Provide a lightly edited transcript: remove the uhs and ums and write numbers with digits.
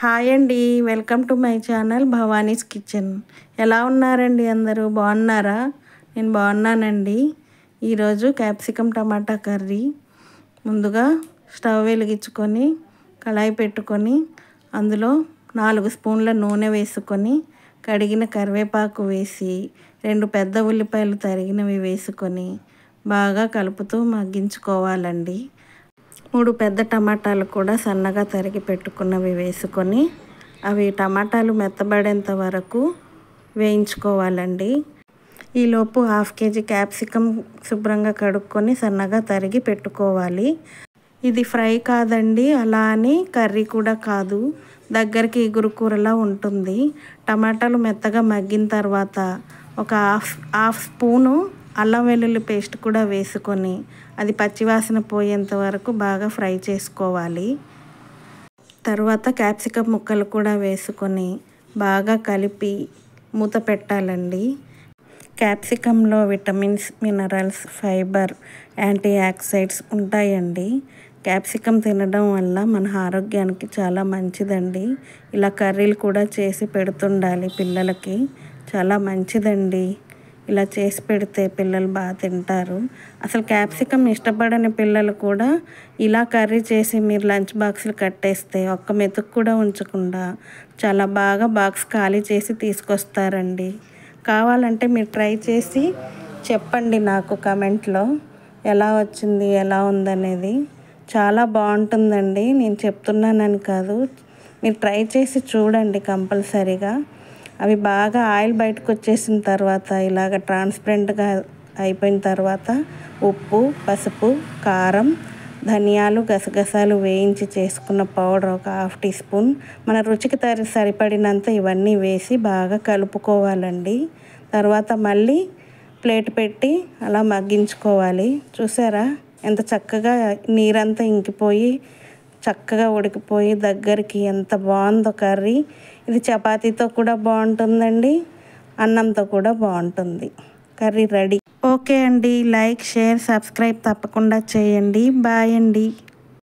Hi అండి, welcome to my channel Bhavani's kitchen. ఎలా ఉన్నారండి అందరూ? బాగున్నారా? నేను బాగున్నానండి. ఈరోజు క్యాప్సికమ్ టమాటా కర్రీ. ముందుగా స్టవ్ వెలిగించుకొని కళాయి పెట్టుకొని అందులో 4 స్పూన్ల నూనె వేసుకొని కడిగిన కరివేపాకు వేసి 2 పెద్ద ఉల్లిపాయలు తరిగినవి వేసుకొని బాగా కలుపుతూ మగ్గించుకోవాలండి. 3 పెద్ద టమాటాలు కూడా సన్నగా తరిగి పెట్టుకున్నవి వేసుకొని అవి టమాటాలు మెత్తబడేంత వరకు వేయించుకోవాలండి. ఈలోపు 1/2 కేజీ క్యాప్సికమ్ శుభ్రంగా కడుక్కొని సన్నగా తరిగి పెట్టుకోవాలి. ఇది ఫ్రై కాదండి, అలా అని కర్రీ కూడా కాదు, దగ్గరికి ఇగురు కూరలా ఉంటుంది. టమాటాలు మెత్తగా మగ్గిన తర్వాత ఒక హాఫ్ స్పూను అల్లం వెల్లుల్లి పేస్ట్ కూడా వేసుకొని అది పచ్చివాసన పోయేంత వరకు బాగా ఫ్రై చేసుకోవాలి. తర్వాత క్యాప్సికమ్ ముక్కలు కూడా వేసుకొని బాగా కలిపి మూత పెట్టాలండి. క్యాప్సికంలో vitamins, minerals, fibre, antioxidants ఉంటాయండి. క్యాప్సికమ్ తినడం వల్ల మన ఆరోగ్యానికి చాలా మంచిదండి. ఇలా కర్రీలు కూడా చేసి పెడుతుండాలి పిల్లలకి, చాలా మంచిదండి. ఇలా చేసి పెడితే పిల్లలు బాగా తింటారు. అసలు క్యాప్సికమ్ ఇష్టపడని పిల్లలు కూడా ఇలా కర్రీ చేసి మీరు లంచ్ బాక్సులు కట్టేస్తే ఒక్క మెతుకు కూడా ఉంచకుండా చాలా బాగా బాక్స్ ఖాళీ చేసి తీసుకొస్తారండి. కావాలంటే మీరు ట్రై చేసి చెప్పండి నాకు కమెంట్లో ఎలా వచ్చింది, ఎలా ఉందనేది. చాలా బాగుంటుందండి, నేను చెప్తున్నానని కాదు, మీరు ట్రై చేసి చూడండి కంపల్సరీగా. అవి బాగా ఆయిల్ బయటకు వచ్చేసిన తర్వాత ఇలాగ ట్రాన్స్పరెంట్గా అయిపోయిన తర్వాత ఉప్పు, పసుపు, కారం, ధనియాలు, గసగసాలు వేయించి చేసుకున్న పౌడర్ ఒక 1/2 టీ స్పూన్, మన రుచికి సరిపడినంత ఇవన్నీ వేసి బాగా కలుపుకోవాలండి. తర్వాత మళ్ళీ ప్లేట్ పెట్టి అలా మగ్గించుకోవాలి. చూసారా ఎంత చక్కగా నీరంతా ఇంకిపోయి చక్కగా ఉడికిపోయి దగ్గరికి ఎంత బాగుందో కర్రీ. ఇది చపాతీతో కూడా బాగుంటుందండి, అన్నంతో కూడా బాగుంటుంది. Curry ready. ఓకే అండి, లైక్, షేర్, సబ్స్క్రైబ్ తప్పకుండా చేయండి. బాయ్ అండి.